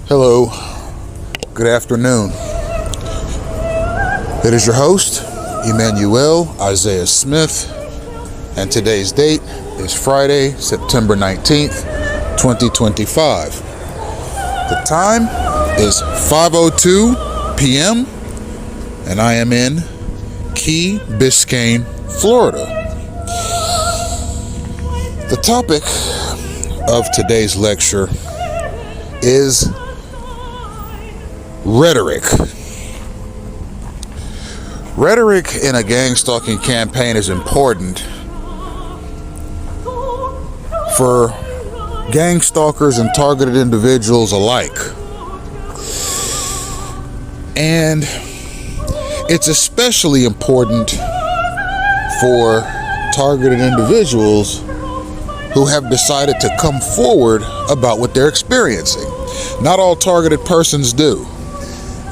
Hello, good afternoon. It is your host, Emmanuel Isaiah Smith, and today's date is Friday, September 19th, 2025. The time is 5:02 p.m., and I am in Key Biscayne, Florida. The topic of today's lecture is rhetoric. Rhetoric in a gang stalking campaign is important for gang stalkers and targeted individuals alike. And it's especially important for targeted individuals who have decided to come forward about what they're experiencing. Not all targeted persons do.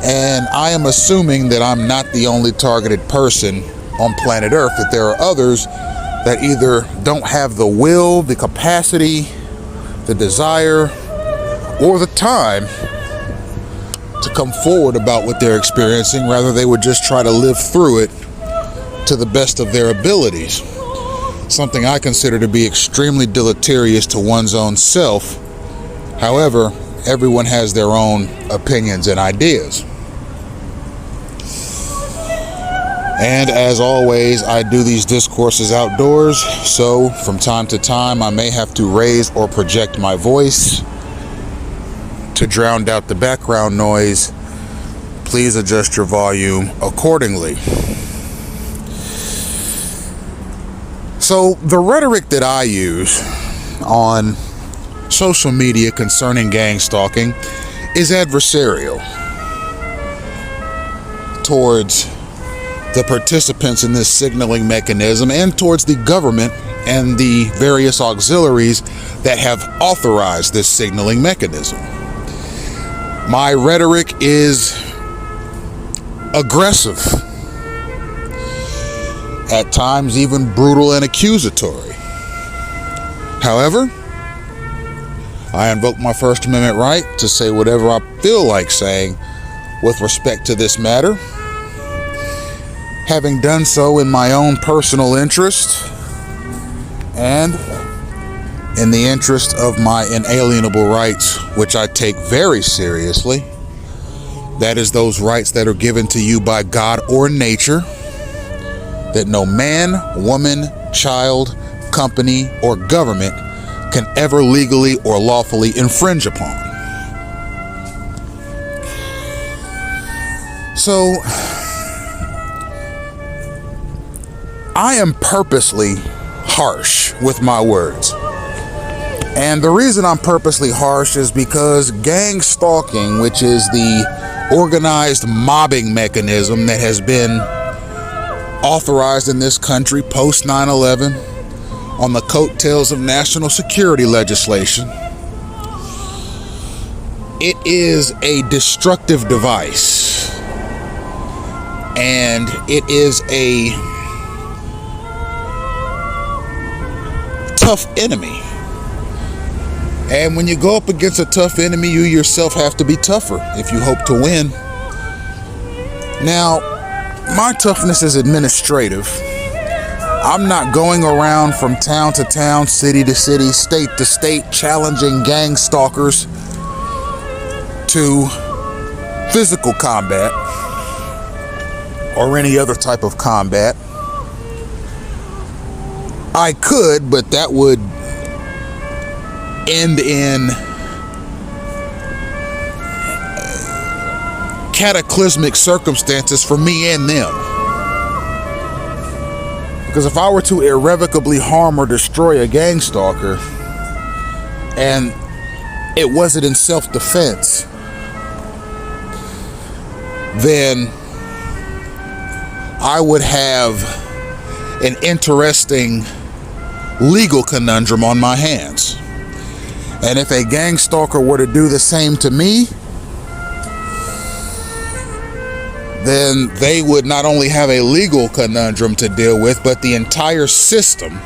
And I am assuming that I'm not the only targeted person on planet Earth, that there are others that either don't have the will, the capacity, the desire, or the time to come forward about what they're experiencing. Rather, they would just try to live through it to the best of their abilities. Something I consider to be extremely deleterious to one's own self. However, everyone has their own opinions and ideas. And as always, I do these discourses outdoors, so from time to time I may have to raise or project my voice to drown out the background noise. Please adjust your volume accordingly. So the rhetoric that I use on social media concerning gang stalking is adversarial towards the participants in this signaling mechanism and towards the government and the various auxiliaries that have authorized this signaling mechanism. My rhetoric is aggressive, at times even brutal and accusatory. However, I invoke my First Amendment right to say whatever I feel like saying with respect to this matter, having done so in my own personal interest and in the interest of my inalienable rights, which I take very seriously. That is those rights that are given to you by God or nature, that no man, woman, child, company, or government can ever legally or lawfully infringe upon. So, I am purposely harsh with my words. And the reason I'm purposely harsh is because gang stalking, which is the organized mobbing mechanism that has been authorized in this country post 9/11 on the coattails of national security legislation, it is a destructive device. And it is a tough enemy. And when you go up against a tough enemy, you yourself have to be tougher if you hope to win. Now, my toughness is administrative. I'm not going around from town to town, city to city, state to state, challenging gang stalkers to physical combat or any other type of combat. I could, but that would end in cataclysmic circumstances for me and them. Because if I were to irrevocably harm or destroy a gang stalker and it wasn't in self-defense, then I would have an interesting legal conundrum on my hands. And if a gang stalker were to do the same to me, then they would not only have a legal conundrum to deal with, but the entire system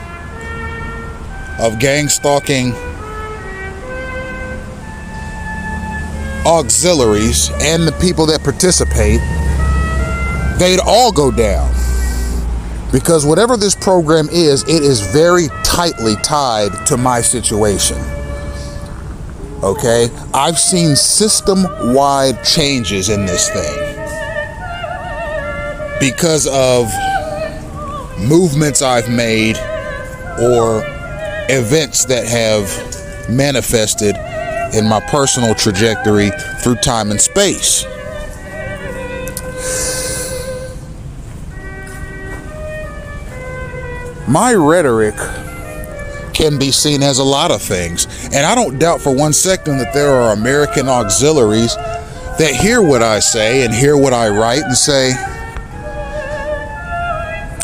of gang stalking auxiliaries and the people that participate, they'd all go down. Because whatever this program is, it is very tightly tied to my situation. Okay? I've seen system-wide changes in this thing because of movements I've made or events that have manifested in my personal trajectory through time and space. My rhetoric can be seen as a lot of things, and I don't doubt for one second that there are American auxiliaries that hear what I say and hear what I write and say,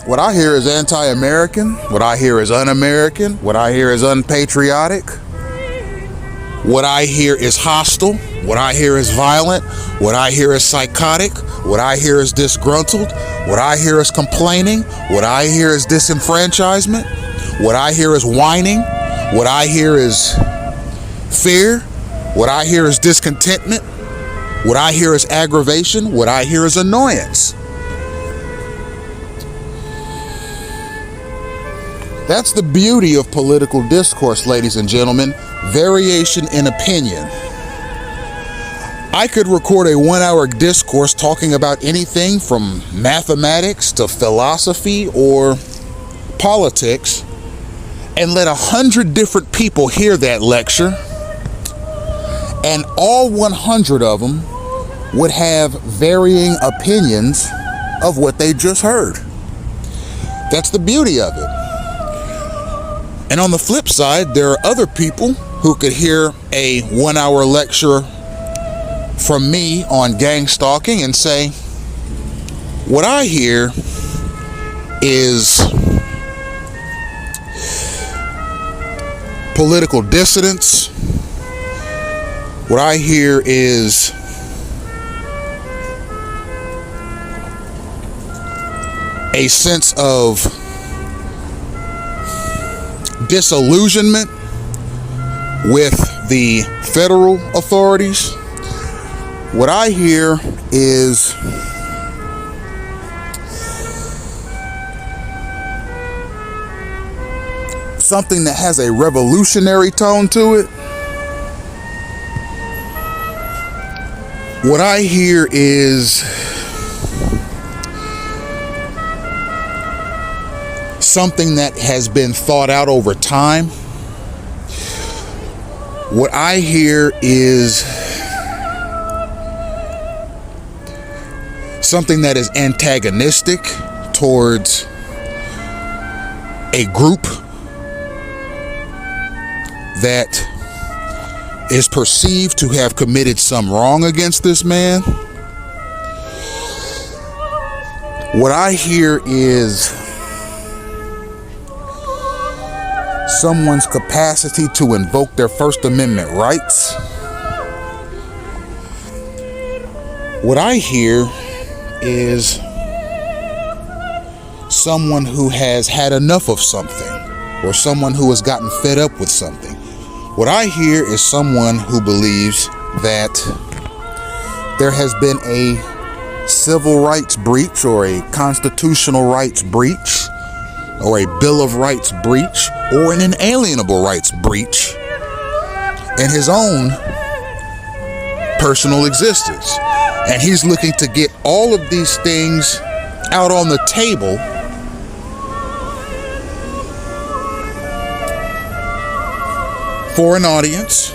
what I hear is anti-American, what I hear is un-American, what I hear is unpatriotic, what I hear is hostile, what I hear is violent, what I hear is psychotic, what I hear is disgruntled, what I hear is complaining, what I hear is disenfranchisement, what I hear is whining, what I hear is fear, what I hear is discontentment, what I hear is aggravation, what I hear is annoyance. That's the beauty of political discourse, ladies and gentlemen. Variation in opinion. I could record a 1-hour discourse talking about anything from mathematics to philosophy or politics and let 100 different people hear that lecture, and all 100 of them would have varying opinions of what they just heard. That's the beauty of it. And on the flip side, there are other people who could hear a 1-hour lecture from me on gang stalking and say, what I hear is political dissidence. What I hear is a sense of disillusionment with the federal authorities. What I hear is something that has a revolutionary tone to it. What I hear is something that has been thought out over time. What I hear is something that is antagonistic towards a group that is perceived to have committed some wrong against this man. What I hear is someone's capacity to invoke their First Amendment rights. What I hear is someone who has had enough of something, or someone who has gotten fed up with something. What I hear is someone who believes that there has been a civil rights breach, or a constitutional rights breach, or a Bill of Rights breach, or an inalienable rights breach in his own personal existence. And he's looking to get all of these things out on the table for an audience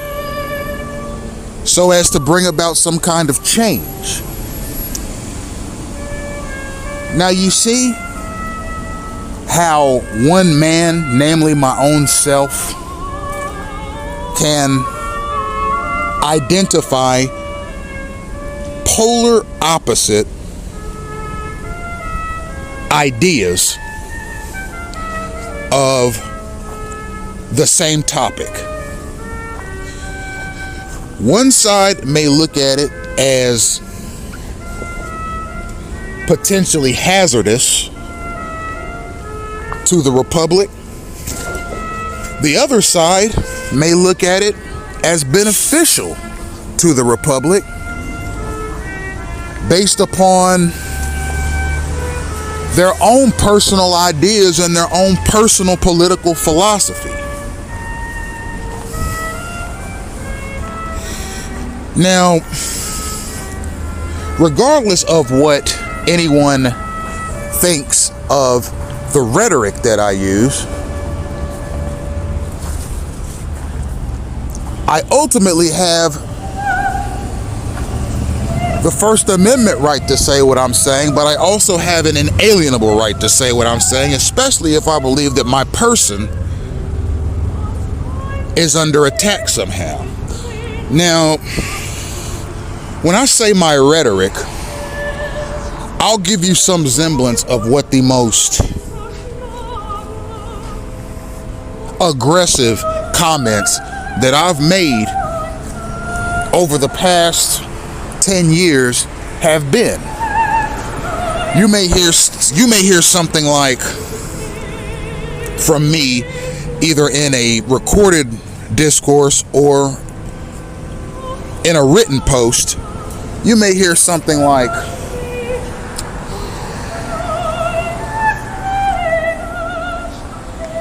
so as to bring about some kind of change. Now you see how one man, namely my own self, can identify polar opposite ideas of the same topic. One side may look at it as potentially hazardous to the republic. The other side may look at it as beneficial to the Republic based upon their own personal ideas and their own personal political philosophy. Now, regardless of what anyone thinks of the rhetoric that I use, I ultimately have the First Amendment right to say what I'm saying, but I also have an inalienable right to say what I'm saying, especially if I believe that my person is under attack somehow. Now, when I say my rhetoric, I'll give you some semblance of what the most aggressive comments that I've made over the past 10 years have been. You may hear something like from me, either in a recorded discourse or in a written post. You may hear something like,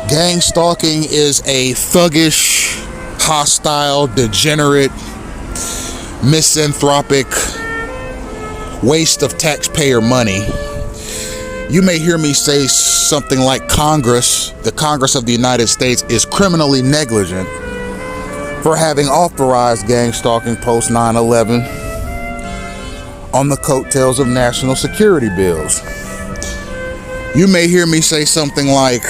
gang stalking is a thuggish, hostile, degenerate, misanthropic waste of taxpayer money. You may hear me say something like the Congress of the United States is criminally negligent for having authorized gang stalking post 9/11 on the coattails of national security bills. You may hear me say something like,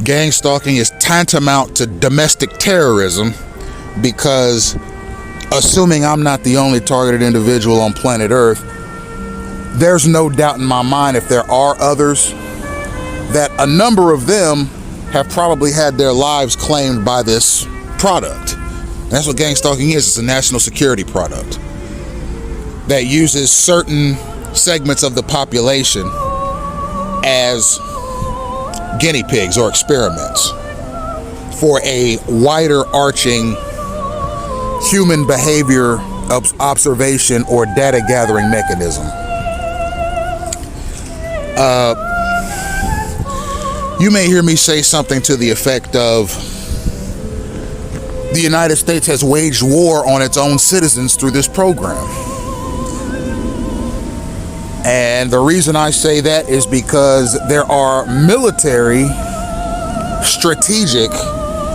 gang stalking is tantamount to domestic terrorism because, assuming I'm not the only targeted individual on planet Earth, there's no doubt in my mind, if there are others, that a number of them have probably had their lives claimed by this product. That's what gang stalking is. It's a national security product that uses certain segments of the population as guinea pigs or experiments for a wider arching human behavior observation or data gathering mechanism. You may hear me say something to the effect of, the United States has waged war on its own citizens through this program. And the reason I say that is because there are military strategic,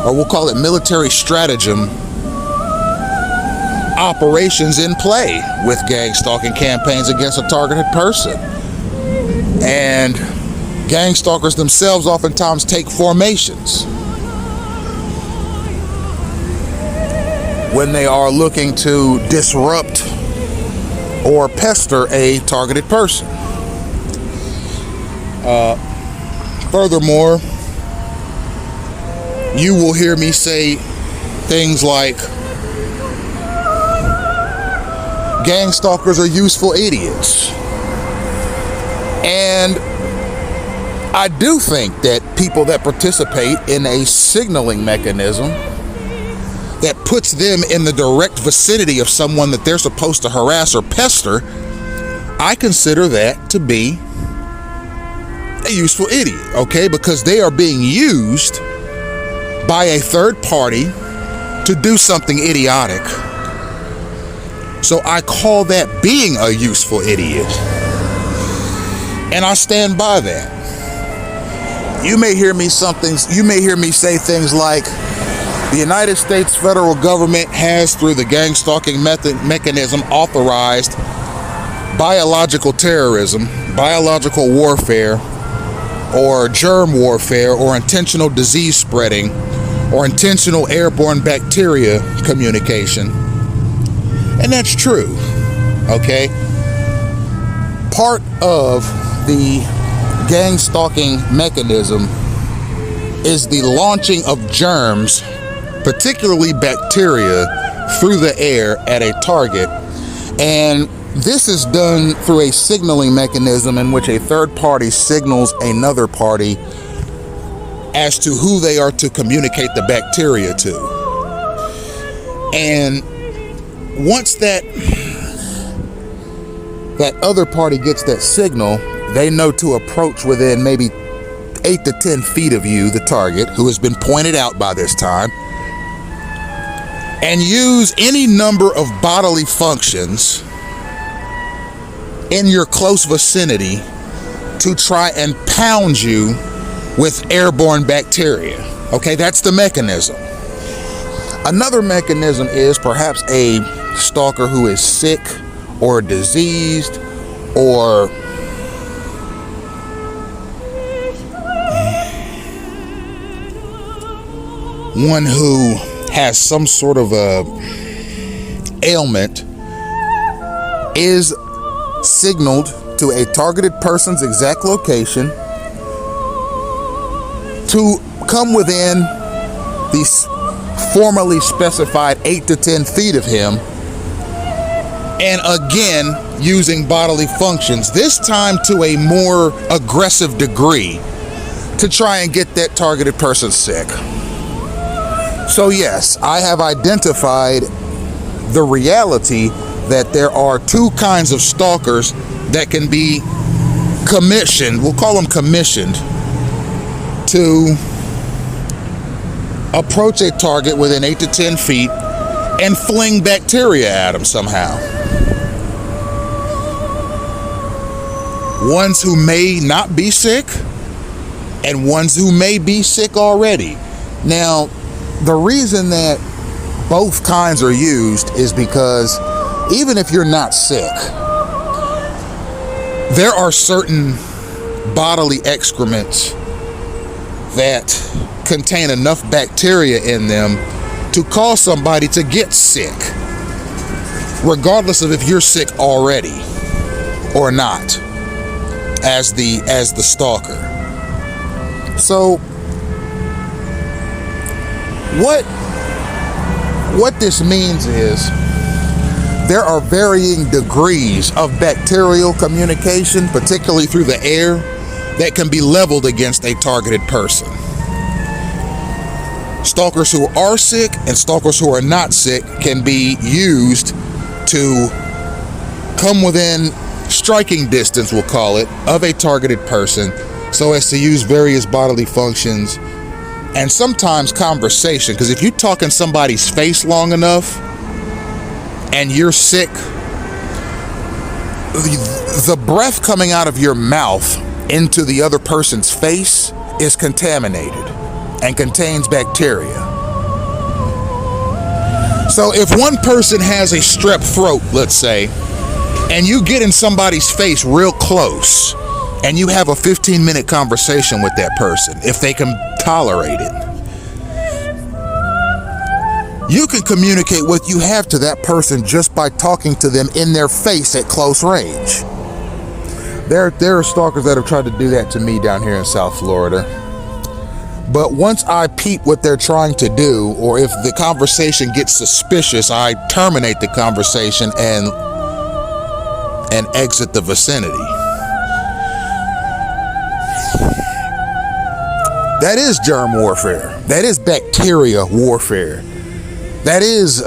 or we'll call it military stratagem, operations in play with gang stalking campaigns against a targeted person. And gang stalkers themselves oftentimes take formations when they are looking to disrupt or pester a targeted person. Furthermore, you will hear me say things like, gang stalkers are useful idiots. And I do think that people that participate in a signaling mechanism that puts them in the direct vicinity of someone that they're supposed to harass or pester, I consider that to be a useful idiot, okay? Because they are being used by a third party to do something idiotic. So I call that being a useful idiot. And I stand by that. You may hear me say things like, the United States federal government has, through the gang stalking mechanism, authorized biological terrorism, biological warfare, or germ warfare, or intentional disease spreading, or intentional airborne bacteria communication. And that's true, okay? Part of the gang stalking mechanism is the launching of germs, particularly bacteria, through the air at a target. And this is done through a signaling mechanism in which a third party signals another party as to who they are to communicate the bacteria to. And once that other party gets that signal, they know to approach within maybe 8 to 10 feet of you, the target, who has been pointed out by this time, and use any number of bodily functions in your close vicinity to try and pound you with airborne bacteria. Okay, that's the mechanism. Another mechanism is perhaps a stalker who is sick or diseased or one who has some sort of a ailment is signaled to a targeted person's exact location to come within these formally specified 8 to 10 feet of him, and again using bodily functions, this time to a more aggressive degree, to try and get that targeted person sick. So yes, I have identified the reality that there are two kinds of stalkers that can be commissioned, we'll call them commissioned, to approach a target within 8 to 10 feet and fling bacteria at them somehow. Ones who may not be sick and ones who may be sick already. Now, the reason that both kinds are used is because even if you're not sick, there are certain bodily excrements that contain enough bacteria in them to cause somebody to get sick, regardless of if you're sick already or not, as the stalker. So what this means is there are varying degrees of bacterial communication, particularly through the air, that can be leveled against a targeted person. Stalkers who are sick and stalkers who are not sick can be used to come within striking distance, we'll call it, of a targeted person, so as to use various bodily functions and sometimes conversation. Because if you talk in somebody's face long enough and you're sick, the breath coming out of your mouth into the other person's face is contaminated and contains bacteria. So if one person has a strep throat, let's say, and you get in somebody's face real close and you have a 15-minute conversation with that person, if they can tolerate it, you can communicate what you have to that person just by talking to them in their face at close range. There are stalkers that have tried to do that to me down here in South Florida. But once I peep what they're trying to do, or if the conversation gets suspicious, I terminate the conversation and exit the vicinity. That is germ warfare. That is bacteria warfare. That is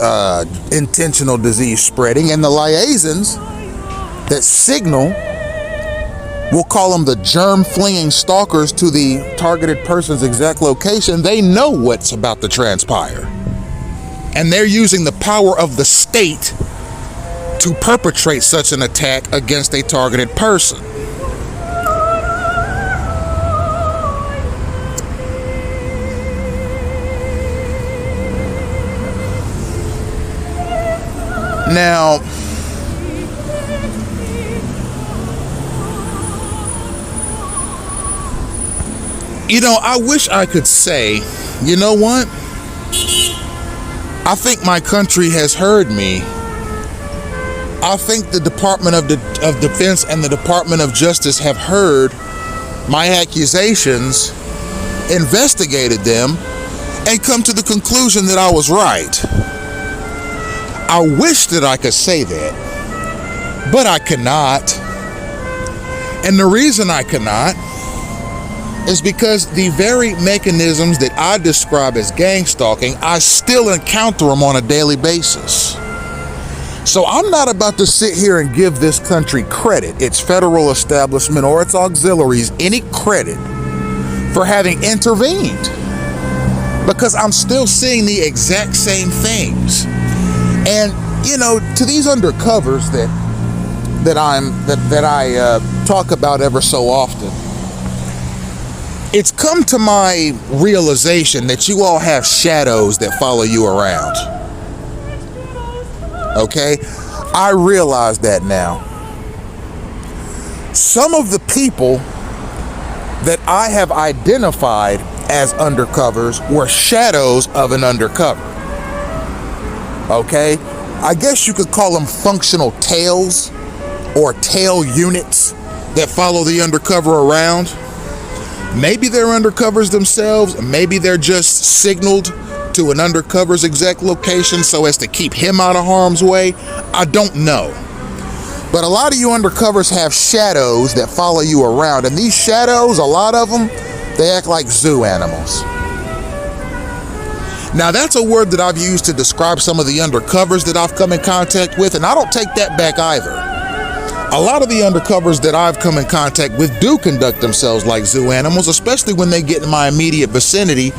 intentional disease spreading. And the liaisons that signal, we'll call them the germ-flinging stalkers to the targeted person's exact location, they know what's about to transpire. And they're using the power of the state to perpetrate such an attack against a targeted person. Now, you know, I wish I could say, you know what? I think my country has heard me. I think the Department of Defense and the Department of Justice have heard my accusations, investigated them, and come to the conclusion that I was right. I wish that I could say that, but I cannot. And the reason I cannot is because the very mechanisms that I describe as gang stalking, I still encounter them on a daily basis. So I'm not about to sit here and give this country credit, its federal establishment or its auxiliaries, any credit for having intervened, because I'm still seeing the exact same things. And to these undercovers that I talk about ever so often, it's come to my realization that you all have shadows that follow you around. Okay? I realize that now. Some of the people that I have identified as undercovers were shadows of an undercover. Okay? I guess you could call them functional tails or tail units that follow the undercover around. Maybe they're undercovers themselves. Maybe they're just signaled to an undercover's exact location so as to keep him out of harm's way. I don't know. But a lot of you undercovers have shadows that follow you around. And these shadows, a lot of them, they act like zoo animals. Now, that's a word that I've used to describe some of the undercovers that I've come in contact with, and I don't take that back either. A lot of the undercovers that I've come in contact with do conduct themselves like zoo animals, especially when they get in my immediate vicinity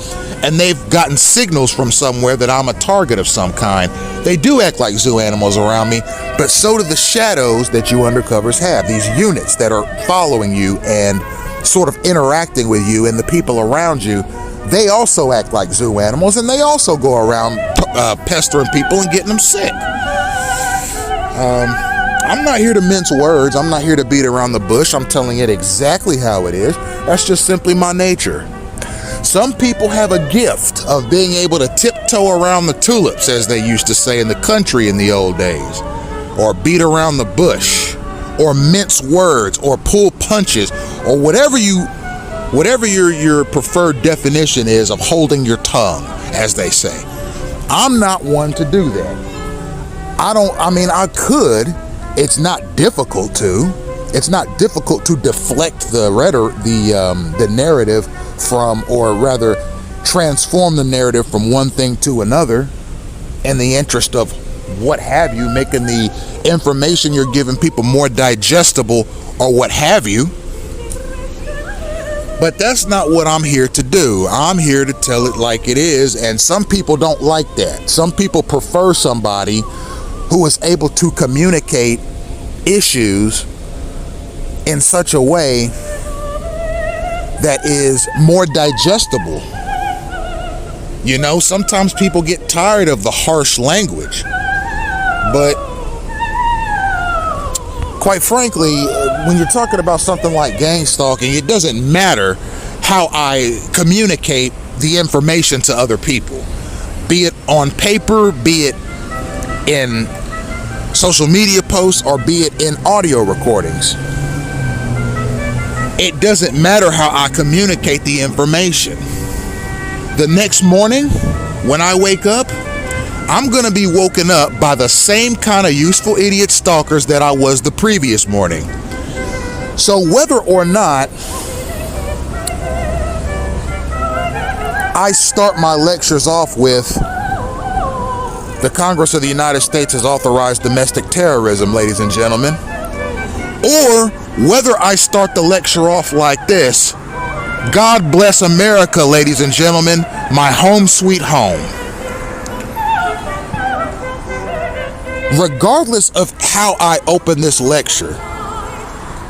and they've gotten signals from somewhere that I'm a target of some kind. They do act like zoo animals around me, but so do the shadows that you undercovers have, these units that are following you and sort of interacting with you and the people around you. They also act like zoo animals, and they also go around pestering people and getting them sick. I'm not here to mince words. I'm not here to beat around the bush. I'm telling it exactly how it is. That's just simply my nature. Some people have a gift of being able to tiptoe around the tulips, as they used to say in the country in the old days, or beat around the bush, or mince words, or pull punches, or whatever your preferred definition is of holding your tongue, as they say. I'm not one to do that. I could. It's not difficult to. It's not difficult to deflect the narrative from, or rather transform the narrative from one thing to another in the interest of what have you, making the information you're giving people more digestible or what have you. But that's not what I'm here to do. I'm here to tell it like it is, and some people don't like that. Some people prefer somebody who is able to communicate issues in such a way that is more digestible. Sometimes people get tired of the harsh language, but quite frankly, when you're talking about something like gang stalking, it doesn't matter how I communicate the information to other people, be it on paper, be it in social media posts, or be it in audio recordings. It doesn't matter how I communicate the information. The next morning, when I wake up, I'm going to be woken up by the same kind of useful idiot stalkers that I was the previous morning. So whether or not I start my lectures off with the Congress of the United States has authorized domestic terrorism, ladies and gentlemen, or whether I start the lecture off like this: God bless America, ladies and gentlemen, my home sweet home. Regardless of how I open this lecture,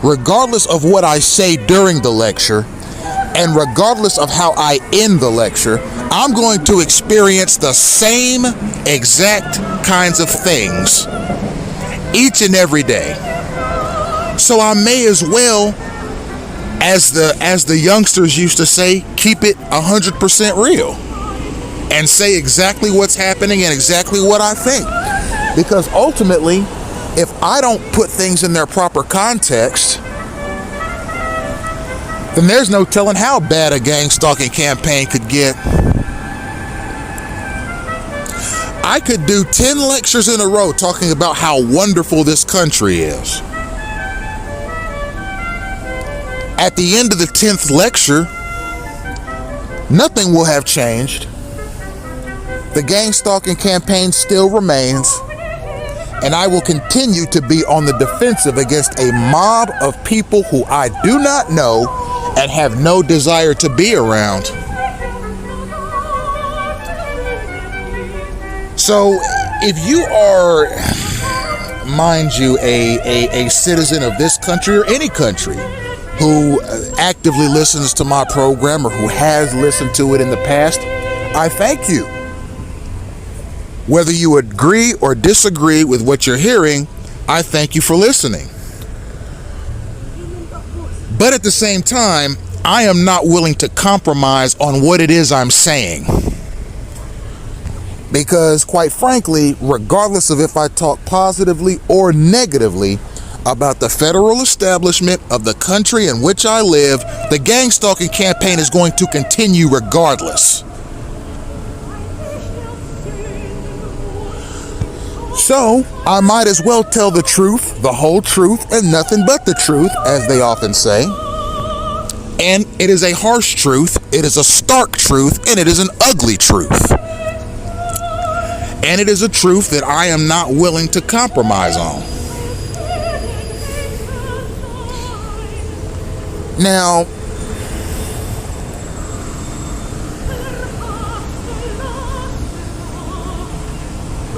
regardless of what I say during the lecture, and regardless of how I end the lecture, I'm going to experience the same exact kinds of things each and every day. So I may as well, as the youngsters used to say, keep it 100% real and say exactly what's happening and exactly what I think. Because ultimately, if I don't put things in their proper context, then there's no telling how bad a gang stalking campaign could get. I could do 10 lectures in a row talking about how wonderful this country is. At the end of the 10th lecture, nothing will have changed. The gang stalking campaign still remains, and I will continue to be on the defensive against a mob of people who I do not know and have no desire to be around. So if you are, mind you, a citizen of this country or any country who actively listens to my program or who has listened to it in the past, I thank you. Whether you agree or disagree with what you're hearing, I thank you for listening. But at the same time, I am not willing to compromise on what it is I'm saying. Because quite frankly, regardless of if I talk positively or negatively about the federal establishment of the country in which I live, the gang stalking campaign is going to continue regardless. So, I might as well tell the truth, the whole truth, and nothing but the truth, as they often say. And it is a harsh truth, it is a stark truth, and it is an ugly truth. And it is a truth that I am not willing to compromise on. Now,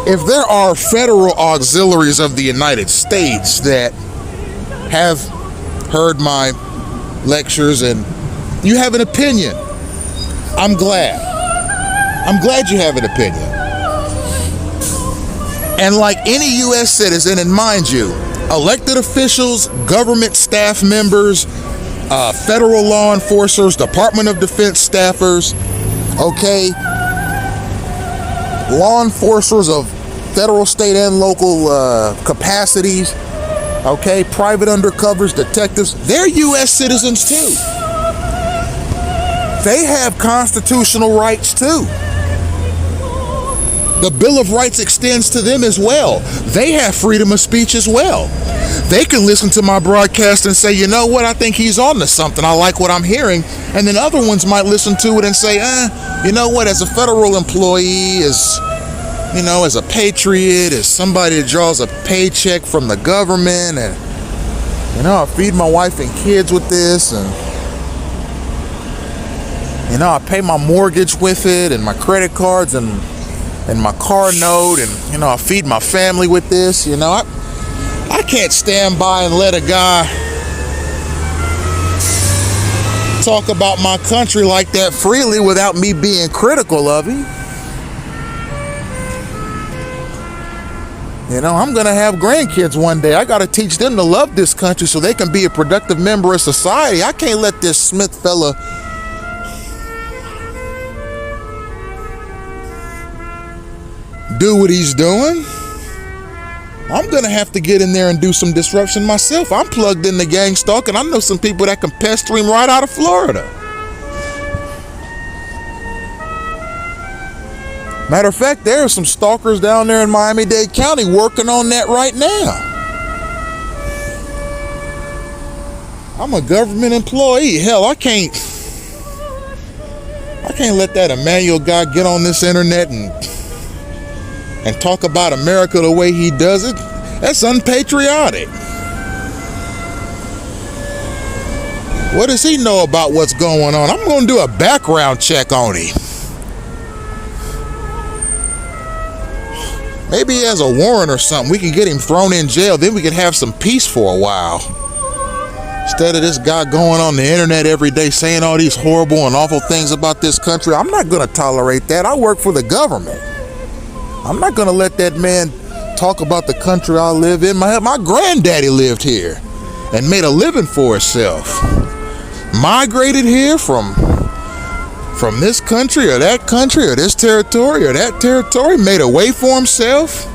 if there are federal auxiliaries of the United States that have heard my lectures and you have an opinion, I'm glad. I'm glad you have an opinion. And like any U.S. citizen, and mind you, elected officials, government staff members, federal law enforcers, Department of Defense staffers, okay, law enforcers of federal, state, and local capacities, okay, private undercovers, detectives, they're U.S. citizens too. They have constitutional rights too. The Bill of Rights extends to them as well. They have freedom of speech as well. They can listen to my broadcast and say, you know what, I think he's on to something. I like what I'm hearing. And then other ones might listen to it and say, you know what, as a federal employee, as a patriot, as somebody that draws a paycheck from the government, and, I feed my wife and kids with this, and, I pay my mortgage with it, and my credit cards, and my car note, and, I feed my family with this, I can't stand by and let a guy talk about my country like that freely without me being critical of him. I'm going to have grandkids one day. I got to teach them to love this country so they can be a productive member of society. I can't let this Smith fella do what he's doing. I'm going to have to get in there and do some disruption myself. I'm plugged in the gang stalk, and I know some people that can pester him right out of Florida. Matter of fact, there are some stalkers down there in Miami-Dade County working on that right now. I'm a government employee. Hell, I can't let that Emmanuel guy get on this internet and talk about America the way he does it. That's unpatriotic. What does he know about what's going on? I'm going to do a background check on him. Maybe he has a warrant or something. We can get him thrown in jail. Then we can have some peace for a while. Instead of this guy going on the internet every day saying all these horrible and awful things about this country. I'm not going to tolerate that. I work for the government. I'm not going to let that man talk about the country I live in. My granddaddy lived here and made a living for himself. Migrated here from this country or that country or this territory or that territory, made a way for himself.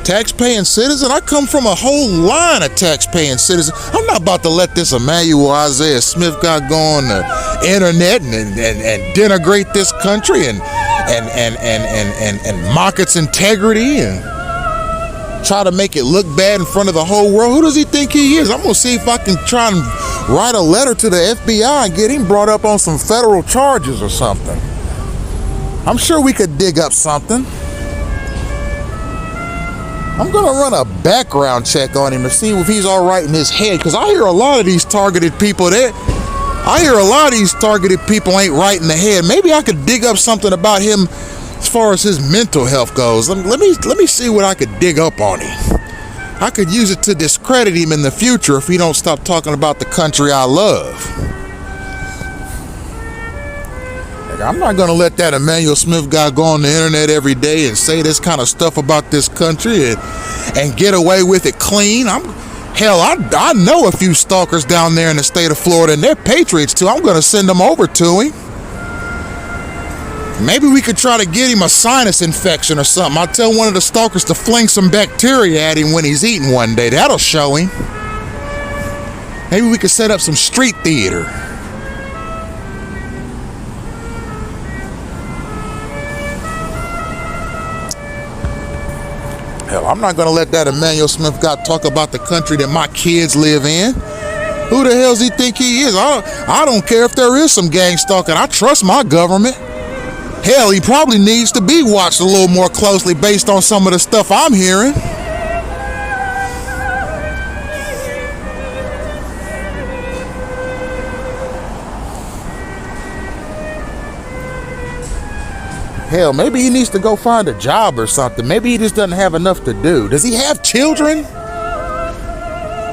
Tax-paying citizen. I come from a whole line of tax-paying citizens. I'm not about to let this Emmanuel Isaiah Smith guy go on the internet and denigrate this country and mock its integrity and try to make it look bad in front of the whole world. Who does he think he is? I'm gonna see if I can try and write a letter to the FBI and get him brought up on some federal charges or something. I'm sure we could dig up something. I'm gonna run a background check on him to see if he's all right in his head, because I hear a lot of these targeted people ain't right in the head. Maybe I could dig up something about him as far as his mental health goes. Let me see what I could dig up on him. I could use it to discredit him in the future if he don't stop talking about the country I love. I'm not going to let that Emmanuel Smith guy go on the internet every day and say this kind of stuff about this country and get away with it clean. I know a few stalkers down there in the state of Florida, and they're patriots too. I'm going to send them over to him. Maybe we could try to get him a sinus infection or something. I'll tell one of the stalkers to fling some bacteria at him when he's eating one day. That'll show him. Maybe we could set up some street theater. Hell, I'm not going to let that Emmanuel Smith guy talk about the country that my kids live in. Who the hell does he think he is? I don't care if there is some gang stalking. I trust my government. Hell, he probably needs to be watched a little more closely based on some of the stuff I'm hearing. Hell, maybe he needs to go find a job or something. Maybe he just doesn't have enough to do. Does he have children?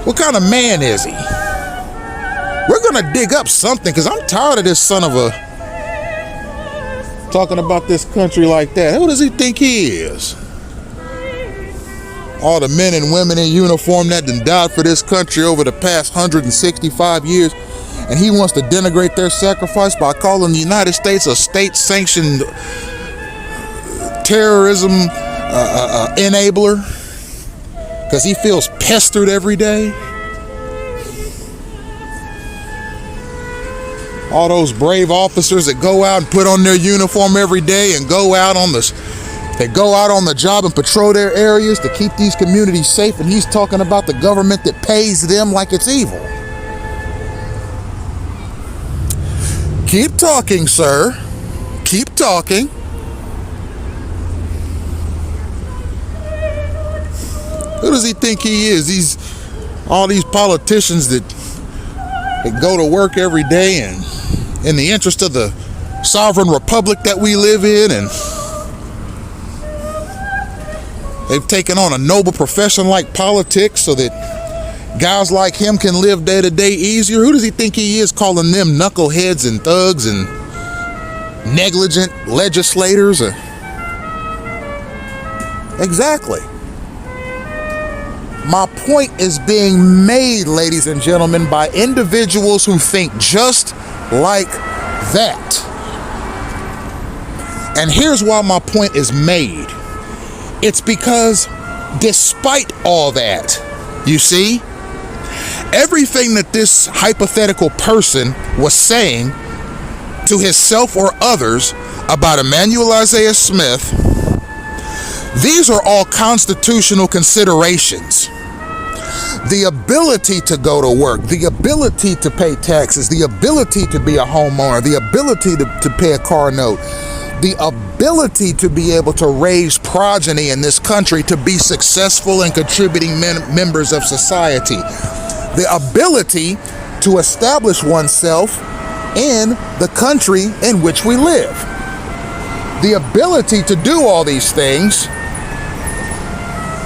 What kind of man is he? We're gonna dig up something, because I'm tired of this son of a talking about this country like that. Who does he think he is? All the men and women in uniform that done died for this country over the past 165 years, and he wants to denigrate their sacrifice by calling the United States a state-sanctioned terrorism enabler because he feels pestered every day. All those brave officers that go out and put on their uniform every day and go out on the job and patrol their areas to keep these communities safe, and he's talking about the government that pays them like it's evil. Keep talking, sir. Keep talking. Who does he think he is? All these politicians that go to work every day and in the interest of the sovereign republic that we live in, and they've taken on a noble profession like politics so that guys like him can live day to day easier. Who does he think he is, calling them knuckleheads and thugs and negligent legislators? Exactly. My point is being made, ladies and gentlemen, by individuals who think just like that. And here's why my point is made. It's because despite all that, you see, everything that this hypothetical person was saying to himself or others about Emmanuel Isaiah Smith, these are all constitutional considerations. The ability to go to work, the ability to pay taxes, the ability to be a homeowner, the ability to pay a car note, the ability to be able to raise progeny in this country to be successful and contributing members of society, the ability to establish oneself in the country in which we live. The ability to do all these things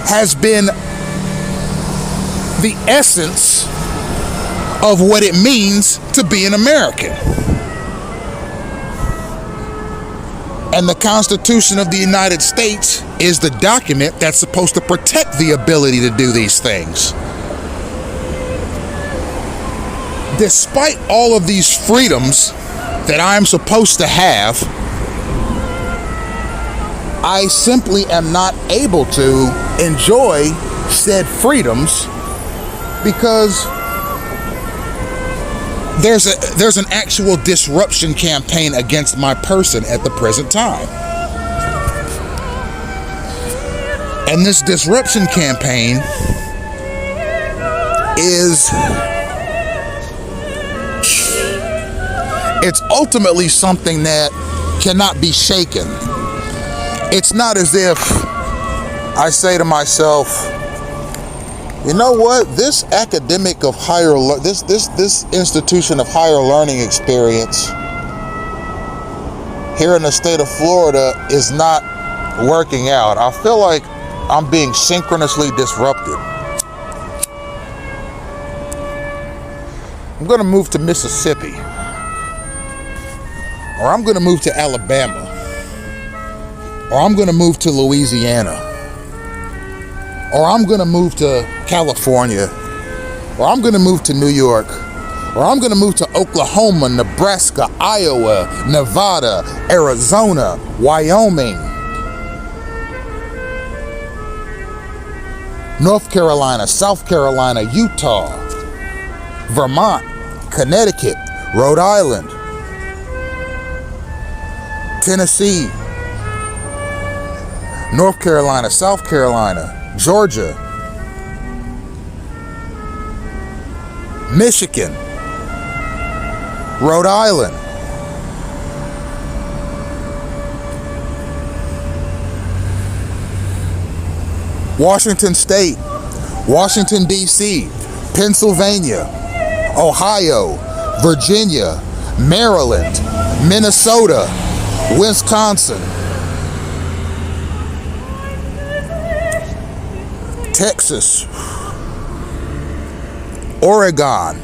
has been the essence of what it means to be an American. And the Constitution of the United States is the document that's supposed to protect the ability to do these things. Despite all of these freedoms that I'm supposed to have, I simply am not able to enjoy said freedoms because there's an actual disruption campaign against my person at the present time. And this disruption campaign is It's ultimately something that cannot be shaken. It's not as if I say to myself, you know what, this academic of this institution of higher learning experience here in the state of Florida is not working out. I feel like I'm being synchronously disrupted. I'm going to move to Mississippi, or I'm going to move to Alabama, or I'm going to move to Louisiana, or I'm going to move to California, or I'm going to move to New York, or I'm going to move to Oklahoma, Nebraska, Iowa, Nevada, Arizona, Wyoming, North Carolina, South Carolina, Utah, Vermont, Connecticut, Rhode Island, Tennessee, North Carolina, South Carolina, Georgia, Michigan, Rhode Island, Washington State, Washington, D.C., Pennsylvania, Ohio, Virginia, Maryland, Minnesota, Wisconsin, Texas, Oregon,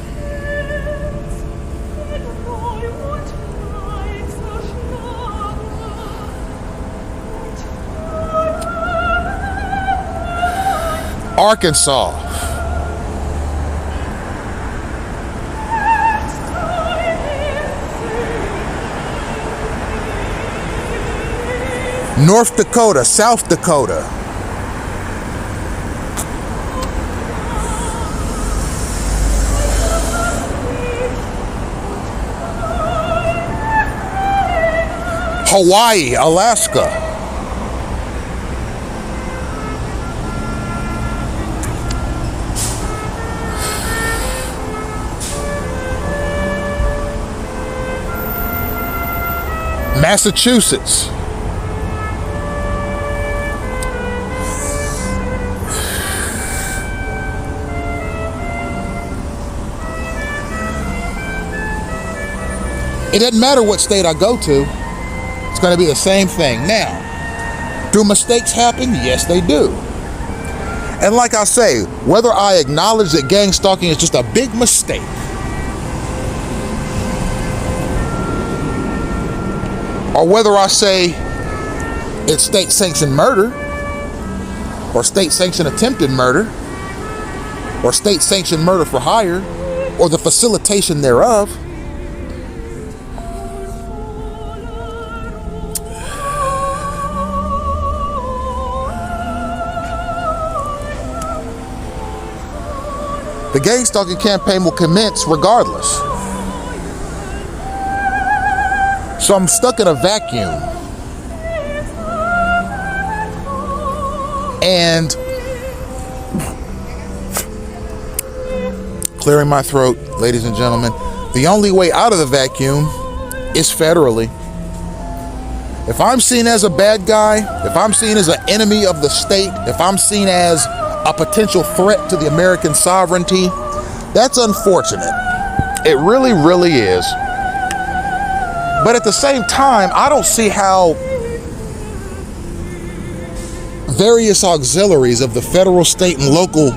Arkansas, North Dakota, South Dakota, Hawaii, Alaska, Massachusetts, it doesn't matter what state I go to, it's going to be the same thing. Now, do mistakes happen? Yes, they do. And like I say, whether I acknowledge that gang stalking is just a big mistake, or whether I say it's state-sanctioned murder, or state-sanctioned attempted murder, or state-sanctioned murder for hire, or the facilitation thereof, the gang stalking campaign will commence regardless. So I'm stuck in a vacuum. And clearing my throat, ladies and gentlemen, the only way out of the vacuum is federally. If I'm seen as a bad guy, if I'm seen as an enemy of the state, if I'm seen as a potential threat to the American sovereignty, that's unfortunate. It really, really is. But at the same time, I don't see how various auxiliaries of the federal, state, and local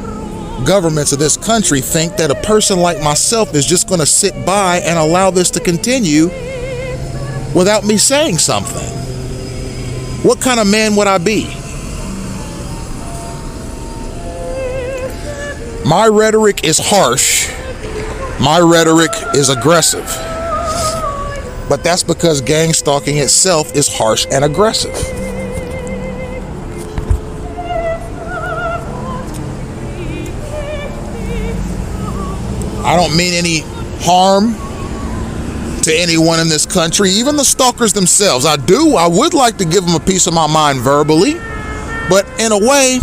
governments of this country think that a person like myself is just going to sit by and allow this to continue without me saying something. What kind of man would I be? My rhetoric is harsh. My rhetoric is aggressive. But that's because gang stalking itself is harsh and aggressive. I don't mean any harm to anyone in this country, even the stalkers themselves. I would like to give them a piece of my mind verbally, but in a way,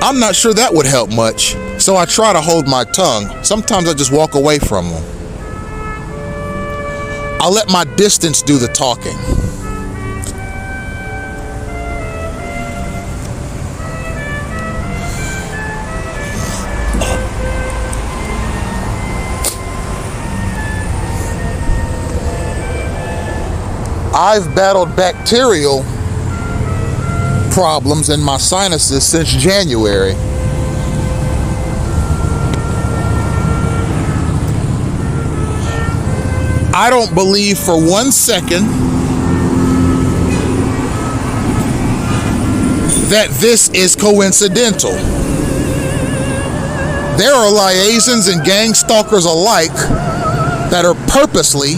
I'm not sure that would help much. So I try to hold my tongue. Sometimes I just walk away from them. I'll let my distance do the talking. I've battled bacterial problems in my sinuses since January. I don't believe for 1 second that this is coincidental. There are liaisons and gang stalkers alike that are purposely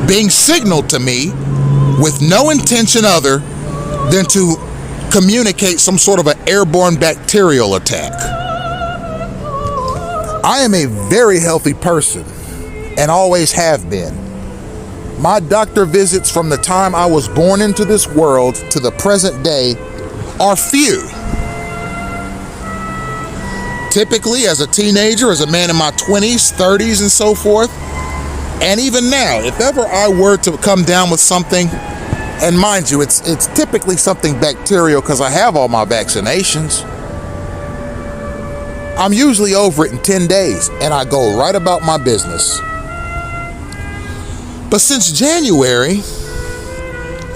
being signaled to me with no intention other than to communicate some sort of an airborne bacterial attack. I am a very healthy person and always have been. My doctor visits from the time I was born into this world to the present day are few. Typically, as a teenager, as a man in my 20s, 30s, and so forth, and even now, if ever I were to come down with something, and mind you, it's typically something bacterial because I have all my vaccinations, I'm usually over it in 10 days, and I go right about my business. But since January,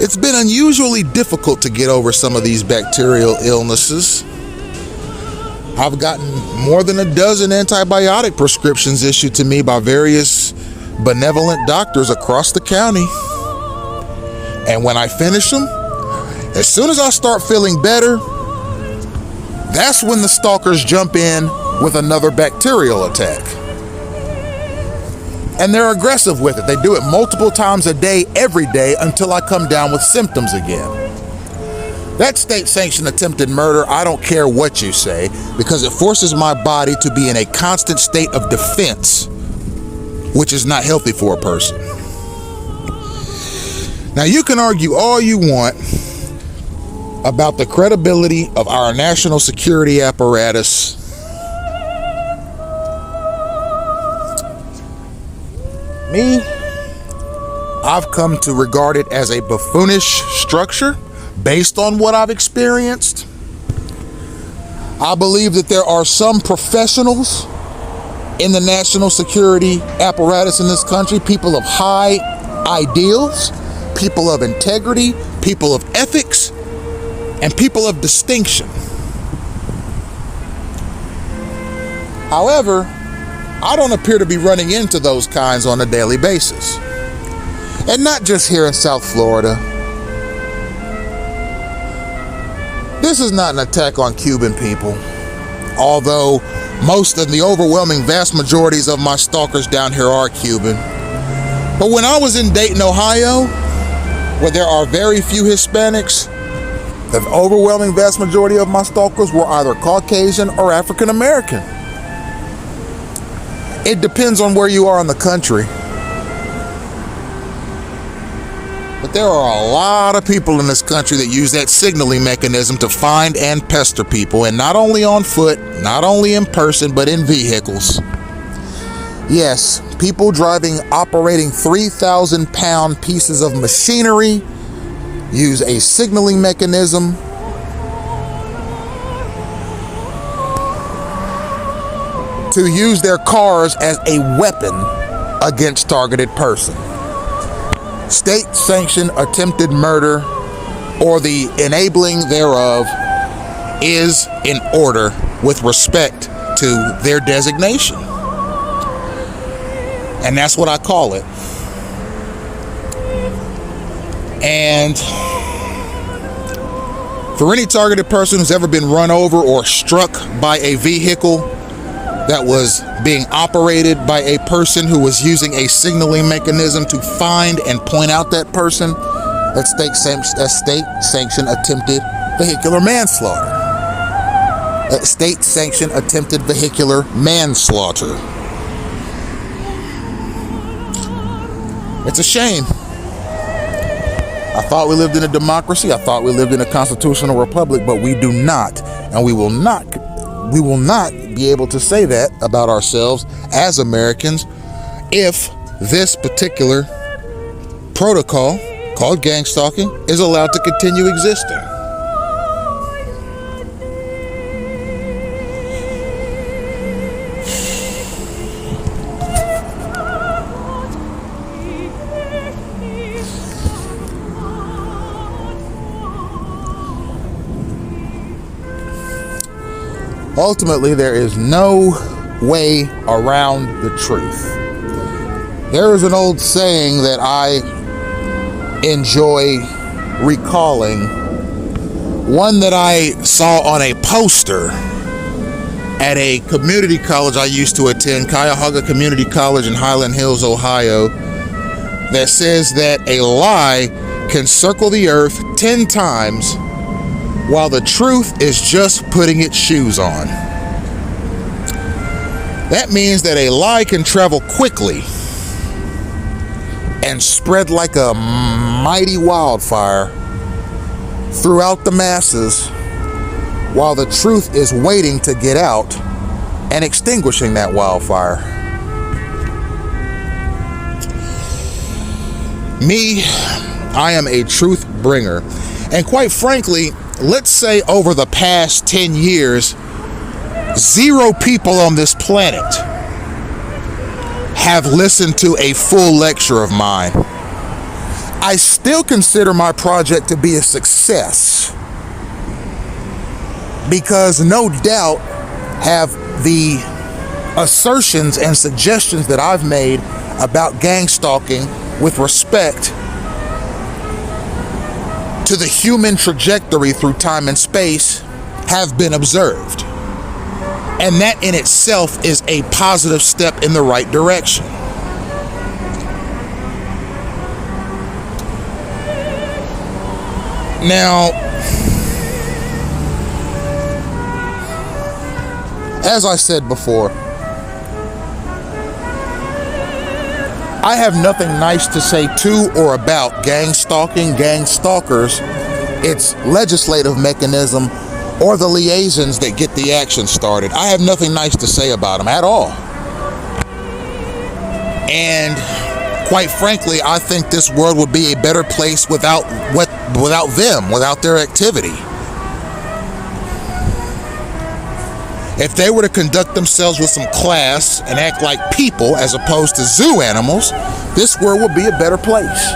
it's been unusually difficult to get over some of these bacterial illnesses. I've gotten more than a dozen antibiotic prescriptions issued to me by various benevolent doctors across the county. And when I finish them, as soon as I start feeling better, that's when the stalkers jump in with another bacterial attack. And they're aggressive with it. They do it multiple times a day, every day, until I come down with symptoms again. That state-sanctioned attempted murder, I don't care what you say, because it forces my body to be in a constant state of defense, which is not healthy for a person. Now, you can argue all you want about the credibility of our national security apparatus. Me, I've come to regard it as a buffoonish structure based on what I've experienced. I believe that there are some professionals in the national security apparatus in this country, people of high ideals, people of integrity, people of ethics, and people of distinction. However, I don't appear to be running into those kinds on a daily basis. And not just here in South Florida. This is not an attack on Cuban people, although most of the overwhelming vast majorities of my stalkers down here are Cuban. But when I was in Dayton, Ohio, where there are very few Hispanics, the overwhelming vast majority of my stalkers were either Caucasian or African American. It depends on where you are in the country. But there are a lot of people in this country that use that signaling mechanism to find and pester people, and not only on foot, not only in person, but in vehicles. Yes, people operating 3,000-pound pieces of machinery use a signaling mechanism to use their cars as a weapon against targeted person. State-sanctioned attempted murder, or the enabling thereof, is in order with respect to their designation. And that's what I call it. And for any targeted person who's ever been run over or struck by a vehicle that was being operated by a person who was using a signaling mechanism to find and point out that person, that's state-sanctioned attempted vehicular manslaughter. State-sanctioned attempted vehicular manslaughter. It's a shame. I thought we lived in a democracy. I thought we lived in a constitutional republic, but we do not, and we will not be able to say that about ourselves as Americans if this particular protocol called gang stalking is allowed to continue existing. Ultimately, there is no way around the truth. There is an old saying that I enjoy recalling, one that I saw on a poster at a community college I used to attend, Cuyahoga Community College in Highland Hills, Ohio, that says that a lie can circle the earth 10 times while the truth is just putting its shoes on. That means that a lie can travel quickly and spread like a mighty wildfire throughout the masses while the truth is waiting to get out and extinguishing that wildfire. Me, I am a truth bringer. And quite frankly, let's say over the past 10 years, 0 people on this planet have listened to a full lecture of mine. I still consider my project to be a success because no doubt have the assertions and suggestions that I've made about gang stalking with respect to the human trajectory through time and space have been observed. And that in itself is a positive step in the right direction. Now, as I said before, I have nothing nice to say to or about gang stalking, gang stalkers, its legislative mechanism, or the liaisons that get the action started. I have nothing nice to say about them at all. And quite frankly, I think this world would be a better place without them, without their activity. If they were to conduct themselves with some class and act like people as opposed to zoo animals, this world would be a better place.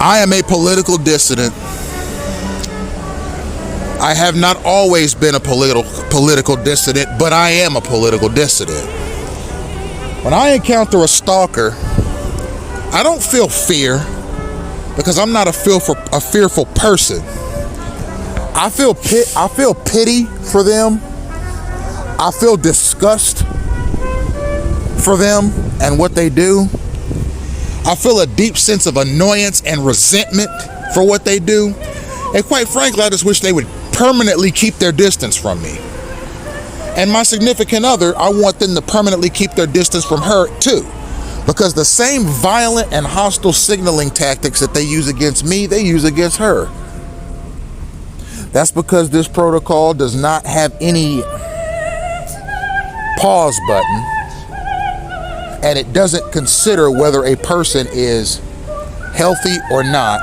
I am a political dissident. I have not always been a political dissident, but I am a political dissident. When I encounter a stalker, I don't feel fear because I'm not a fearful person. I feel pity for them. I feel disgust for them and what they do. I feel a deep sense of annoyance and resentment for what they do. And quite frankly, I just wish they would permanently keep their distance from me. And my significant other, I want them to permanently keep their distance from her too. Because the same violent and hostile signaling tactics that they use against me, they use against her. That's because this protocol does not have any pause button. And it doesn't consider whether a person is healthy or not,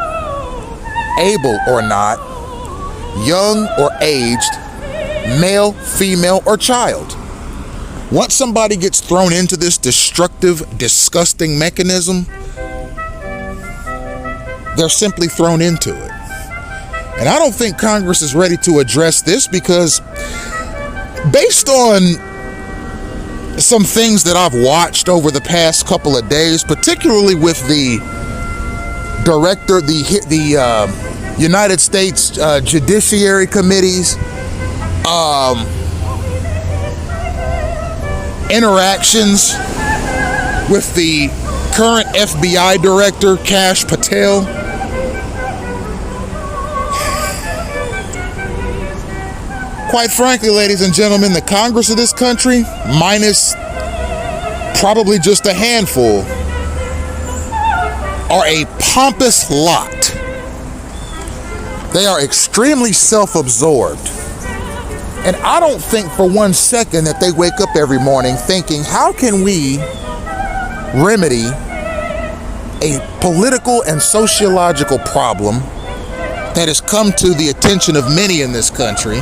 able or not, young or aged, male, female, or child. Once somebody gets thrown into this destructive, disgusting mechanism, they're simply thrown into it. And I don't think Congress is ready to address this because based on some things that I've watched over the past couple of days, particularly with the director, the United States Judiciary Committee's interactions with the current FBI director, Kash Patel. Quite frankly, ladies and gentlemen, the Congress of this country, minus probably just a handful, are a pompous lot. They are extremely self-absorbed. And I don't think for one second that they wake up every morning thinking, how can we remedy a political and sociological problem that has come to the attention of many in this country,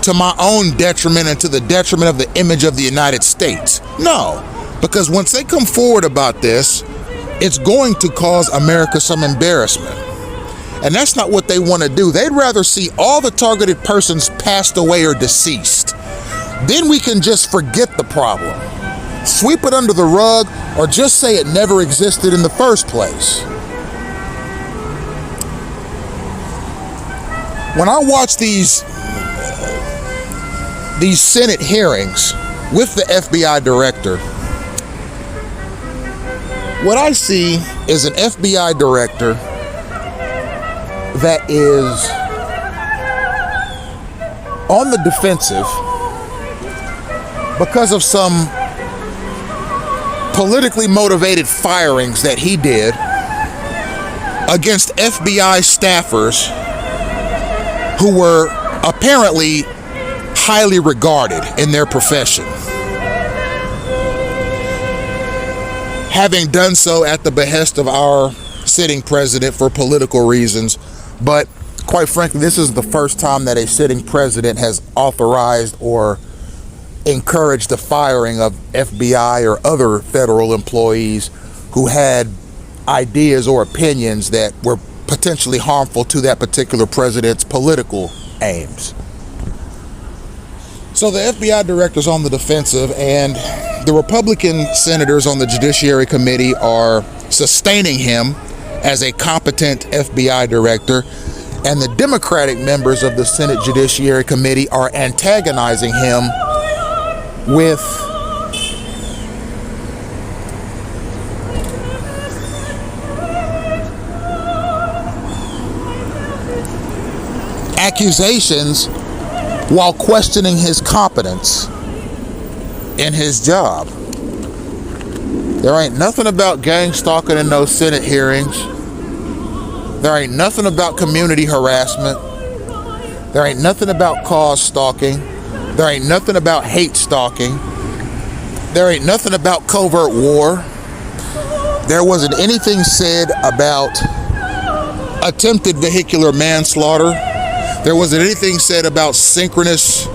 to my own detriment and to the detriment of the image of the United States? No, because once they come forward about this, it's going to cause America some embarrassment. And that's not what they want to do. They'd rather see all the targeted persons passed away or deceased. Then we can just forget the problem, sweep it under the rug, or just say it never existed in the first place. When I watch these Senate hearings with the FBI director, what I see is an FBI director that is on the defensive because of some politically motivated firings that he did against FBI staffers who were apparently highly regarded in their profession, having done so at the behest of our sitting president for political reasons. But quite frankly, this is the first time that a sitting president has authorized or encouraged the firing of FBI or other federal employees who had ideas or opinions that were potentially harmful to that particular president's political aims. So the FBI director's on the defensive, and the Republican senators on the Judiciary Committee are sustaining him as a competent FBI director, and the Democratic members of the Senate Judiciary Committee are antagonizing him with accusations while questioning his competence in his job. There ain't nothing about gang stalking in those Senate hearings. There ain't nothing about community harassment. There ain't nothing about cause stalking. There ain't nothing about hate stalking. There ain't nothing about covert war. There wasn't anything said about attempted vehicular manslaughter. There wasn't anything said about synchronous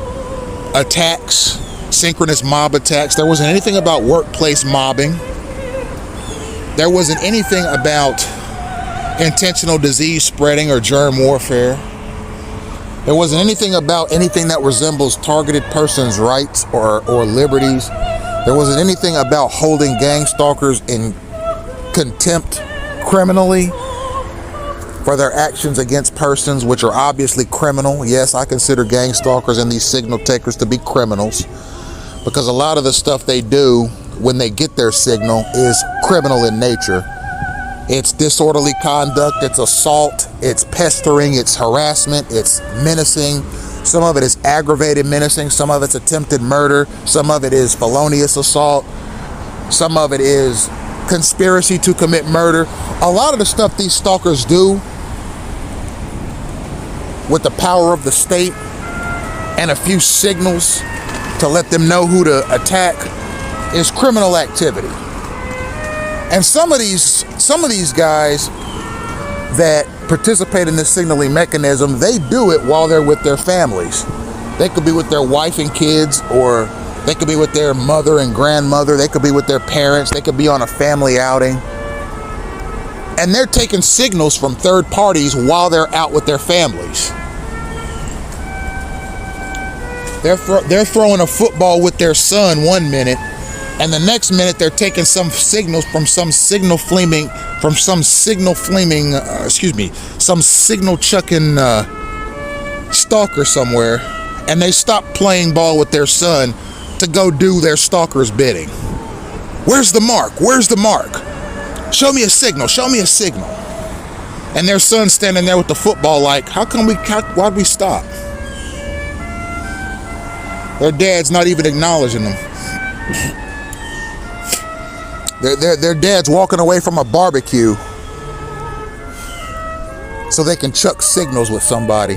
attacks, synchronous mob attacks. There wasn't anything about workplace mobbing. There wasn't anything about intentional disease spreading or germ warfare. There wasn't anything about anything that resembles targeted persons' rights or liberties. There wasn't anything about holding gang stalkers in contempt criminally for their actions against persons which are obviously criminal. Yes, I consider gang stalkers and these signal takers to be criminals, because a lot of the stuff they do when they get their signal is criminal in nature. It's disorderly conduct, it's assault, it's pestering, it's harassment, it's menacing. Some of it is aggravated menacing, some of it's attempted murder, some of it is felonious assault, some of it is conspiracy to commit murder. A lot of the stuff these stalkers do with the power of the state and a few signals to let them know who to attack is criminal activity. And some of these guys that participate in this signaling mechanism, they do it while they're with their families. They could be with their wife and kids, or they could be with their mother and grandmother. They could be with their parents. They could be on a family outing. And they're taking signals from third parties while they're out with their families. They're throwing a football with their son one minute, and the next minute they're taking some signals from some signal chucking stalker somewhere, and they stop playing ball with their son to go do their stalker's bidding. Where's the mark? Where's the mark? Show me a signal. Show me a signal. And their son's standing there with the football like, why'd we stop? Their dad's not even acknowledging them. Their dad's walking away from a barbecue, so they can chuck signals with somebody.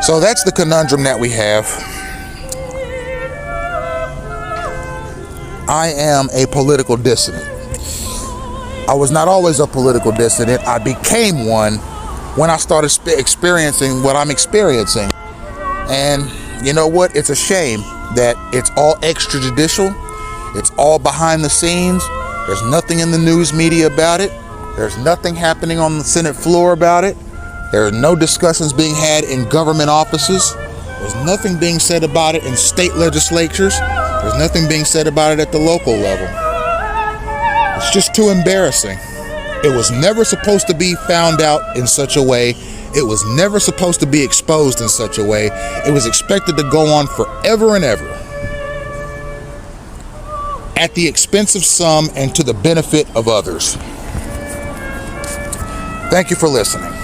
So that's the conundrum that we have. I am a political dissident. I was not always a political dissident. I became one when I started experiencing what I'm experiencing. And you know what? It's a shame that it's all extrajudicial. It's all behind the scenes. There's nothing in the news media about it. There's nothing happening on the Senate floor about it. There are no discussions being had in government offices. There's nothing being said about it in state legislatures. There's nothing being said about it at the local level. It's just too embarrassing. It was never supposed to be found out in such a way. It was never supposed to be exposed in such a way. It was expected to go on forever and ever, at the expense of some and to the benefit of others. Thank you for listening.